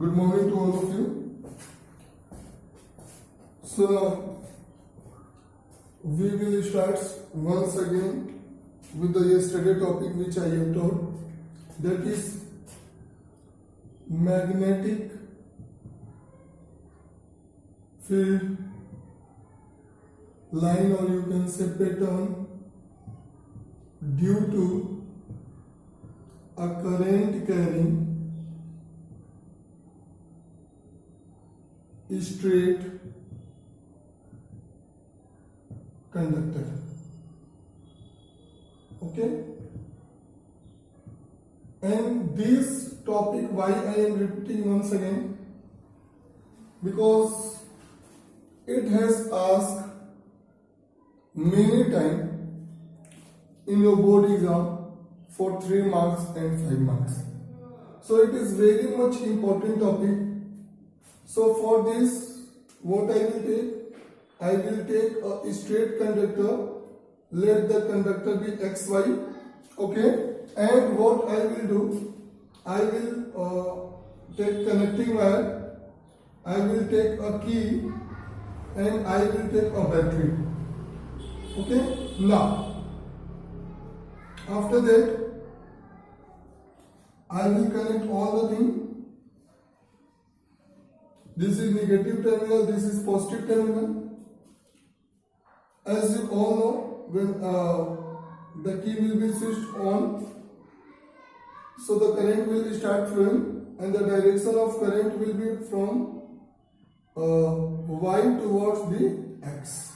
Good morning to all of you. So, we will start once again with the yesterday topic which I have taught, that is magnetic field line, or you can say pattern, due to a current carrying straight conductor. Okay, and this topic, why I am repeating once again, because it has asked many times in your board exam for 3 marks and 5 marks. So it is very much important topic. So for this, what I will take a straight conductor. Let the conductor be XY. Okay, and what I will do, I will take connecting wire. I will take a key, and I will take a battery. Okay, now after that, I will connect all the things. This is negative terminal, this is positive terminal. As you all know, when the key will be switched on, so the current will start flowing, and the direction of current will be from Y towards the X,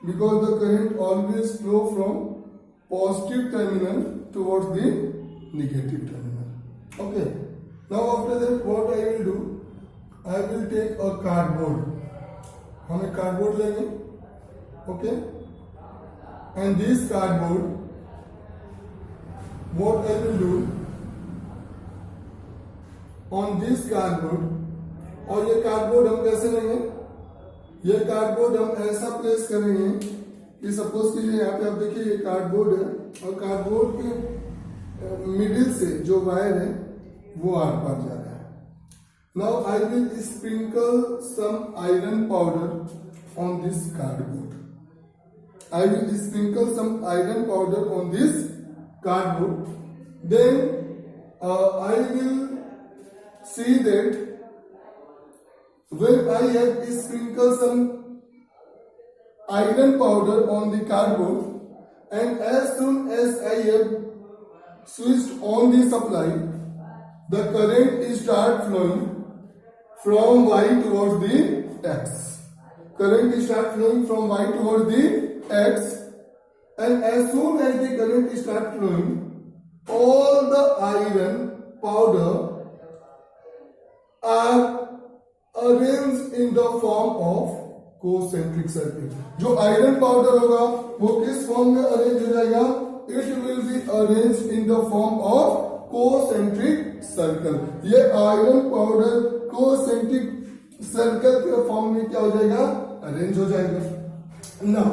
because the current always flow from positive terminal towards the negative terminal. Okay, now after that, what I will do, I will take a cardboard. हम एक cardboard लेंगे, okay? And this cardboard, what I will do, on this cardboard, और ये cardboard हम कैसे लेंगे? ये cardboard हम ऐसा place करेंगे कि suppose कीजिए यहाँ पे आप देखिए ये cardboard है, और cardboard के middle से जो wire है वो आर पार जा रहा है. Now I will sprinkle some iron powder on this cardboard. I will sprinkle some iron powder on this cardboard. Then I will see that when I have sprinkled some iron powder on the cardboard, and as soon as I have switched on the supply, the current start flowing from Y towards the X. Current start flowing from Y towards the X, and as soon as the current start flowing, all the iron powder are arranged in the form of concentric circle. जो iron powder होगा वो किस form में arrange हो जाएगा? It will be arranged in the form of concentric circle. ये iron powder concentric circle के form में क्या हो जाएगा? अरेंज हो जाएगा. नाउ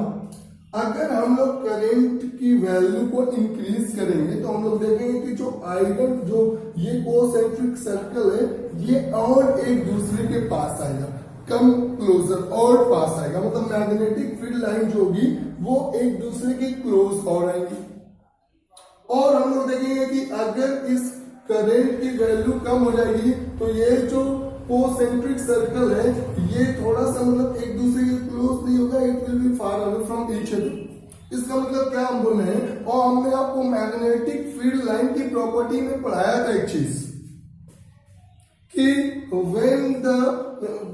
अगर हम लोग करंट की वैल्यू को इंक्रीज करेंगे तो हम लोग देखेंगे कि जो आयरन, जो ये कोसेंट्रिक सर्कल है, ये और एक दूसरे के पास आएगा, कम क्लोजर और पास आएगा. मतलब मैग्नेटिक फील्ड लाइन जो होगी वो एक दूसरे के क्लोज और आएंगी. और हम लोग देखेंगे कि अगर इस करंट की वैल्यू कम हो जाएगी तो ये जो कोसेंट्रिक सर्कल है ये थोड़ा सा मतलब एक दूसरे के क्लोज नहीं होगा, it will be far away from each other. इसका मतलब क्या हम बोल रहे हैं, और हमने आपको मैग्नेटिक फील्ड लाइन की प्रॉपर्टी में पढ़ाया था एक चीज कि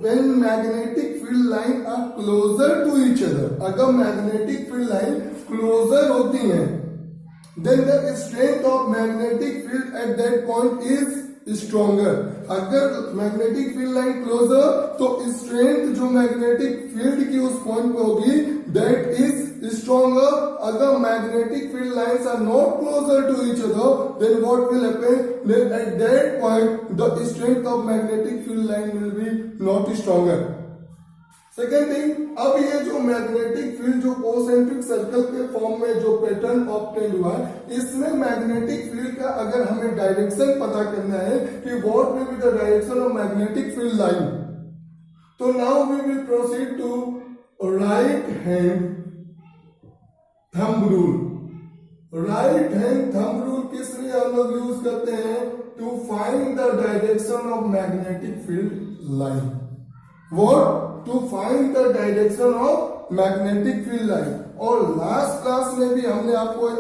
when magnetic field line are closer to each other, अगर मैग्नेटिक फील्ड लाइन क्लोजर होती हैं, then the strength of magnetic field at that point is stronger. अगर मैग्नेटिक फील्ड लाइन क्लोजर, तो स्ट्रेंथ जो मैग्नेटिक फील्ड की उस point पे होगी that is stronger. अगर magnetic field lines are not closer to each other, then what will happen? Then at that point the strength of magnetic field line will be not stronger. Second thing, अब ये जो magnetic field जो concentric circle के form में जो pattern obtain हुआ है, इसमें मैग्नेटिक फील्ड का अगर हमें डायरेक्शन पता करना है कि what will be the direction of magnetic field line, तो now we will proceed to right hand thumb rule. Right hand thumb rule किस लिए हम लोग यूज करते हैं? To find the direction of magnetic field line. What? To find the direction of magnetic field line. और last class में भी हमने आपको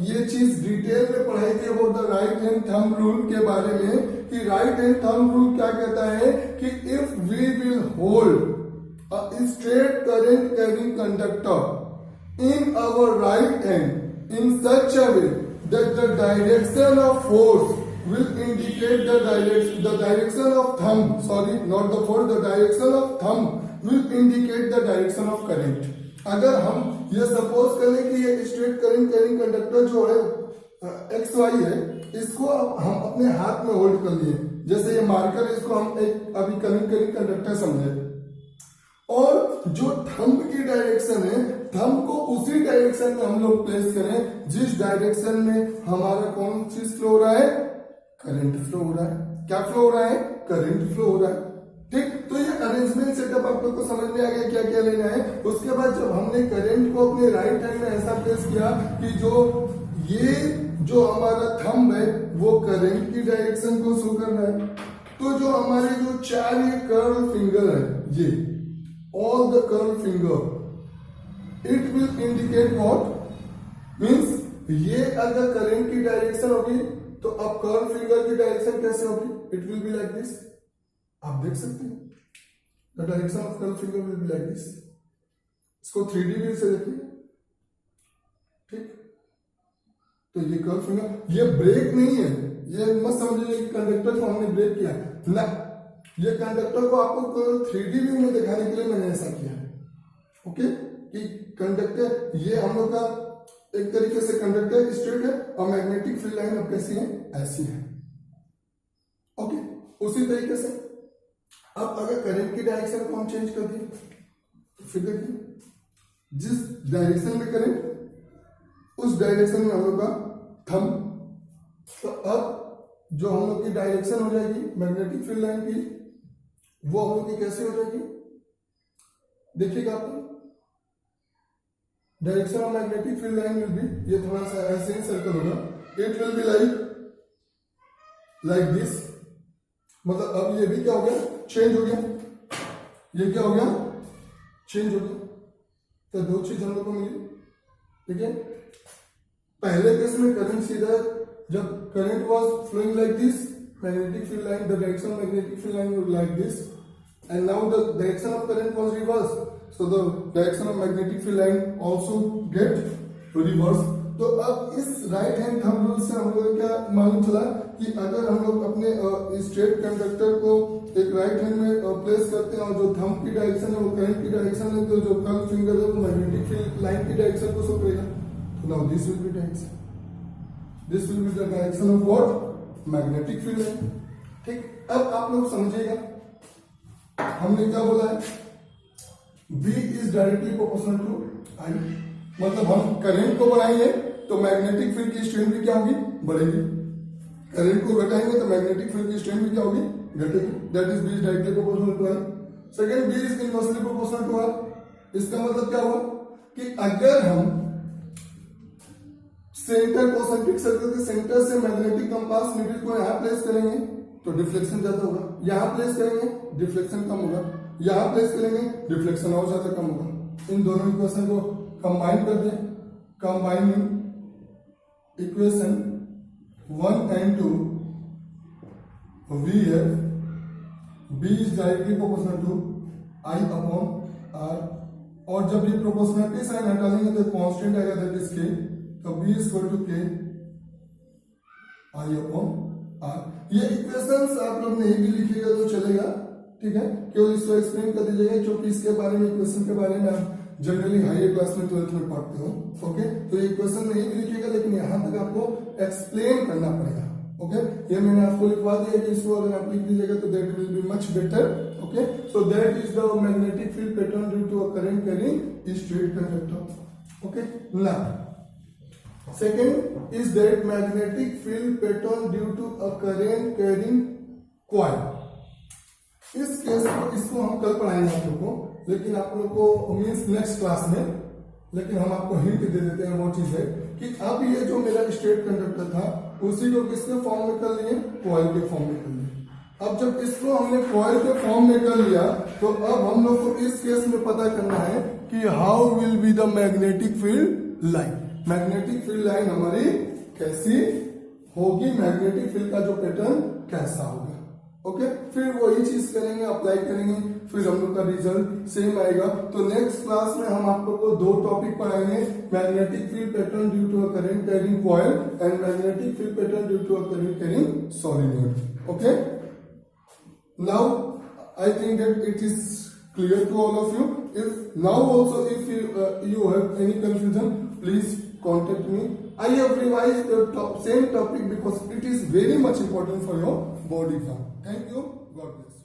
ये चीज डिटेल में पढ़ाई थी about the right hand thumb rule के बारे में, कि राइट हैंड थंब रूल क्या कहता है कि if we will hold a straight current carrying conductor in our right hand in such a way that the direction of force will indicate the direction of thumb, sorry, not the force, the direction of thumb will indicate the direction of current. अगर हम ये suppose करें कि ये straight current carrying conductor जो है x Y है, इसको हम अपने हाथ में होल्ड कर लिए, जैसे ये मार्कर, इसको हम एक अभी करंट कैरिंग कंडक्टर समझे, और जो थंब की डायरेक्शन है, थंब को उसी डायरेक्शन में हम लोग प्लेस करें जिस डायरेक्शन में हमारा कौन चीज फ्लो हो रहा है? करंट फ्लो हो रहा है। क्या फ्लो हो रहा है? करंट फ्लो हो रहा है। ठीक, तो ये अरेंजमेंट सेटअप आप लोग को समझ में आ गया क्या क्या लेना है। उसके बाद जब हमने करंट को अपने राइट हैंड में ऐसा प्लेस किया कि ये जो हमारा थंब है वो करंट की डायरेक्शन को शो कर रहा है, तो जो हमारे जो चार ये कर्व फिंगर है, ये all the curve finger, it will indicate what? Means ये अगर करंट की डायरेक्शन होगी तो अब कर्व फिंगर की डायरेक्शन कैसे होगी? It will be like this. आप देख सकते हैं the direction of curve finger will be like this. इसको 3D व्यू से देखिए। ठीक, तो ये कर्व फिंगर, ये ब्रेक नहीं है, ये मत समझिए कि कंडक्टर को हमने ब्रेक किया ना, ये कंडक्टर को आपको 3D व्यू में दिखाने के लिए मैंने ऐसा किया है। ओके, कि कंडक्टर, ये हम लोग का एक तरीके से कंडक्टर स्ट्रेट है और मैग्नेटिक फील्ड लाइन अब कैसी है? ऐसी है। ओके, उसी तरीके से अब अगर करंट की डायरेक्शन को हम चेंज कर दें तो फिर देखिए, जिस डायरेक्शन में करंट उस डायरेक्शन में हम लोग का थंब, तो अब जो हम लोग की डायरेक्शन हो जाएगी मैग्नेटिक फील्ड लाइन की, वो हम लोग की कैसे हो जाएगी? देखिएगा आप, direction of magnetic field line will be, ये थोड़ा सा ऐसे ही सर्कल होगा, it will be like this. मतलब अब ये भी क्या हो गया? चेंज हो गया। ये क्या हो गया? चेंज हो गया। तो दो चीज हम लोग को मिली। ठीक है, पहले केस में करंट सीधा, जब current was flowing like this, magnetic field line, the direction of magnetic field line was like this, and now the direction of current was reverse, so the direction of magnetic field line also get reverse। तो अब इस right hand thumb rule से हम लोग क्या मालूम चला कि अगर हम लोग अपने स्ट्रेट कंडक्टर को एक राइट हैंड में प्लेस करते हैं और जो थंब की डायरेक्शन है वो करंट की डायरेक्शन है, तो जो कर्व फिंगर है वो मैग्नेटिक फील्ड लाइन की डायरेक्शन को शो करेगा। तो now this will be direction, this will be the direction of what? Magnetic field line. ठीक, अब आप लोग समझिएगा हमने क्या बोला है? V is directly proportional to I। मतलब हम करंट को बढ़ाएंगे तो मैग्नेटिक फील्ड की स्ट्रेंथ भी क्या होगी? बढ़ेगी। करंट को घटाएंगे तो मैग्नेटिक फील्ड की स्ट्रेंथ भी क्या होगी? घटेगी। That is V is directly proportional to I। Second, V is inversely proportional to R। इसका मतलब क्या हुआ कि अगर हम सेंटर कॉन्सेंट्रिक सर्कल के सेंटर से मैग्नेटिक कंपास नीडल को यहां प्लेस करेंगे तो डिफ्लेक्शन ज्यादा होगा, यहां प्लेस करेंगे डिफ्लेक्शन कम होगा, यहां प्लेस करेंगे डिफ्लेक्शन और ज्यादा कम होगा। इन दोनों इक्वेशन को कंबाइन कर दें, कंबाइनिंग इक्वेशन 1 and 2, V है, B is directly proportional to I upon R, और जब ये प्रोपोर्शनलिटी साइन हटा लेंगे तो कांस्टेंट आएगा, दैट इज K, तो B इज इक्वल टू K I अपॉन R। ये इक्वेशंस आप लोग नहीं भी लिखिएगा तो चलेगा। ठीक है, केवल इसको एक्सप्लेन कर दीजिएगा क्योंकि इसके बारे में, इक्वेशन के बारे में आप जनरली हायर क्लास में 12th में पढ़ते हो। ओके, तो ये इक्वेशन नहीं भी लिखिएगा लेकिन यहां तक आपको एक्सप्लेन करना पड़ेगा। ओके, ये मैंने आपको लिखवा दिया कि इसको अगर आप लिख दीजिएगा तो that will be much better. Okay, so that is the magnetic field pattern due to a current carrying a straight conductor. Okay, now second is that magnetic field pattern due to a current carrying coil. इस case को इसको हम कल पढ़ाएंगे आप लोग को, लेकिन आप लोग को मीन्स नेक्स्ट क्लास में, लेकिन हम आपको हिंट दे देते हैं। वो चीज है कि अब ये जो मेरा स्ट्रेट कंडक्टर था उसी को किसके फॉर्म में कर लिए, कॉइल के फॉर्म में कर लिए। अब जब इसको हमने कॉइल के फॉर्म में कर लिया तो अब हम लोग को इस केस में पता करना है कि how will be the magnetic field line. Magnetic field line हमारी कैसी होगी, मैग्नेटिक फील्ड का जो पैटर्न कैसा होगा। ओके, फिर वही चीज करेंगे, अप्लाई करेंगे, फिर हम लोग का रिजल्ट सेम आएगा। तो नेक्स्ट क्लास में हम आप लोग को दो टॉपिक पढ़ाएंगे, magnetic field pattern due to a current carrying coil and magnetic field pattern due to a current carrying solenoid. Okay, now I think that it is clear to all of you. If now also if you have any confusion, please contact me. I have revised the same topic because it is very much important for your board exam. Thank you. God bless.